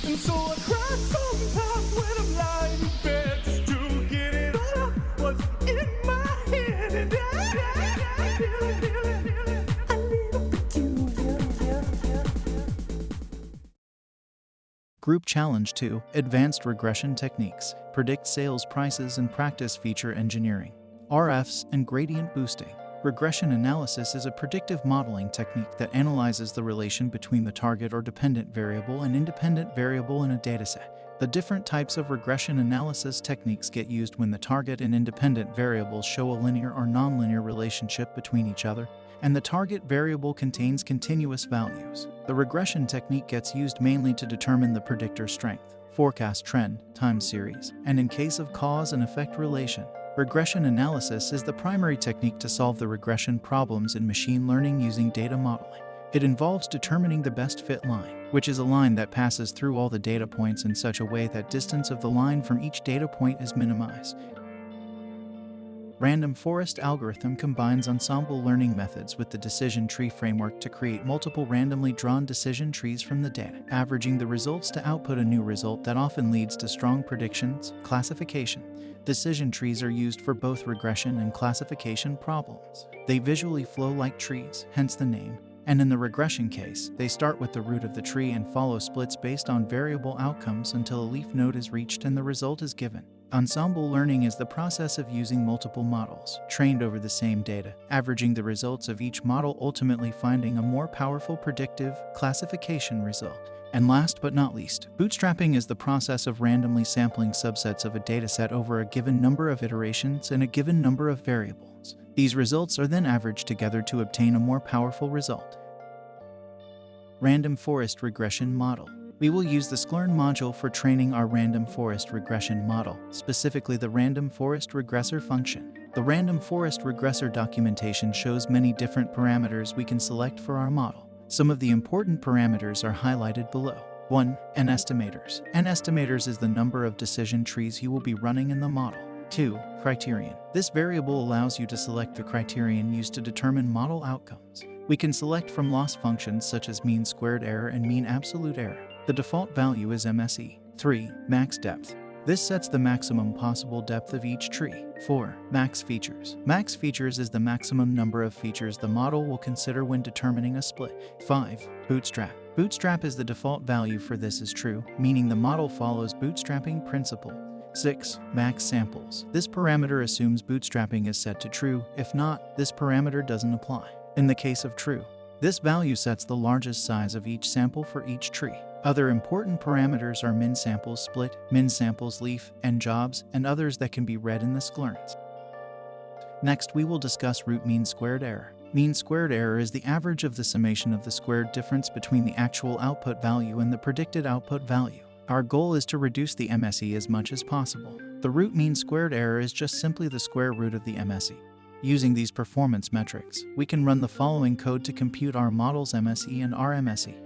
And so I cry sometimes when I'm lying in bed just to get it all out what's in my head. And I feel it, a little peculiar. Group Challenge 2 Advanced Regression Techniques Predict Sales Prices and Practice Feature Engineering, RFs, and Gradient Boosting. Regression analysis is a predictive modeling technique that analyzes the relation between the target or dependent variable and independent variable in a dataset. The different types of regression analysis techniques get used when the target and independent variables show a linear or nonlinear relationship between each other, and the target variable contains continuous values. The regression technique gets used mainly to determine the predictor strength, forecast trend, time series, and in case of cause and effect relation. Regression analysis is the primary technique to solve the regression problems in machine learning using data modeling. It involves determining the best fit line, which is a line that passes through all the data points in such a way that distance of the line from each data point is minimized. Random forest algorithm combines ensemble learning methods with the decision tree framework to create multiple randomly drawn decision trees from the data, averaging the results to output a new result that often leads to strong predictions. Classification. Decision trees are used for both regression and classification problems. They visually flow like trees, hence the name. And in the regression case, they start with the root of the tree and follow splits based on variable outcomes until a leaf node is reached and the result is given. Ensemble learning is the process of using multiple models, trained over the same data, averaging the results of each model, ultimately finding a more powerful predictive classification result. And last but not least, bootstrapping is the process of randomly sampling subsets of a dataset over a given number of iterations and a given number of variables. These results are then averaged together to obtain a more powerful result. Random forest regression model. We will use the sklearn module for training our random forest regression model, specifically the random forest regressor function. The random forest regressor documentation shows many different parameters we can select for our model. Some of the important parameters are highlighted below. 1. N-estimators. N-estimators is the number of decision trees you will be running in the model. 2. Criterion. This variable allows you to select the criterion used to determine model outcomes. We can select from loss functions such as mean squared error and mean absolute error. The default value is MSE. 3. Max depth. This sets the maximum possible depth of each tree. 4. Max features. Max features is the maximum number of features the model will consider when determining a split. 5. Bootstrap. Bootstrap is the default value for this is true, meaning the model follows bootstrapping principle. 6. Max samples. This parameter assumes bootstrapping is set to true. If not, this parameter doesn't apply. In the case of true, this value sets the largest size of each sample for each tree. Other important parameters are min samples split, min samples leaf, and jobs, and others that can be read in the sklearns. Next, we will discuss root mean squared error. Mean squared error is the average of the summation of the squared difference between the actual output value and the predicted output value. Our goal is to reduce the MSE as much as possible. The root mean squared error is just simply the square root of the MSE. Using these performance metrics, we can run the following code to compute our model's MSE and RMSE.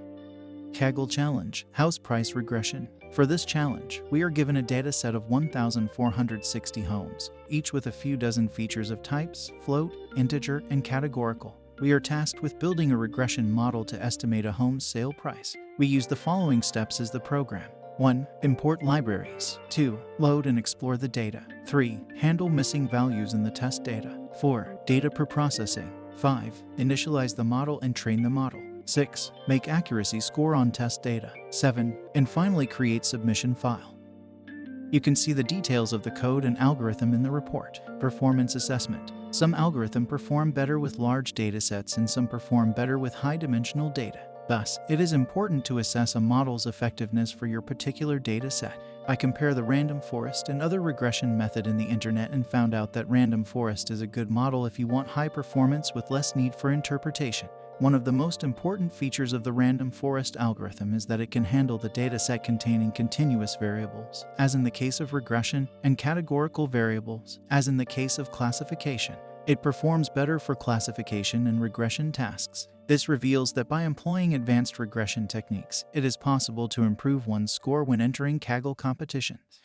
Kaggle Challenge, House Price Regression. For this challenge, we are given a data set of 1,460 homes, each with a few dozen features of types, float, integer, and categorical. We are tasked with building a regression model to estimate a home's sale price. We use the following steps as the program. 1. Import libraries. 2. Load and explore the data. 3. Handle missing values in the test data. 4. Data preprocessing. 5. Initialize the model and train the model. 6. Make accuracy score on test data. 7. And finally create submission file. You can see the details of the code and algorithm in the report. Performance assessment. Some algorithms perform better with large datasets and some perform better with high-dimensional data. Thus, it is important to assess a model's effectiveness for your particular dataset. I compare the random forest and other regression method in the internet and found out that random forest is a good model if you want high performance with less need for interpretation. One of the most important features of the random forest algorithm is that it can handle the dataset containing continuous variables, as in the case of regression, and categorical variables, as in the case of classification. It performs better for classification and regression tasks. This reveals that by employing advanced regression techniques, it is possible to improve one's score when entering Kaggle competitions.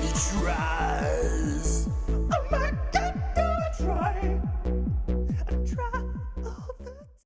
Let's try.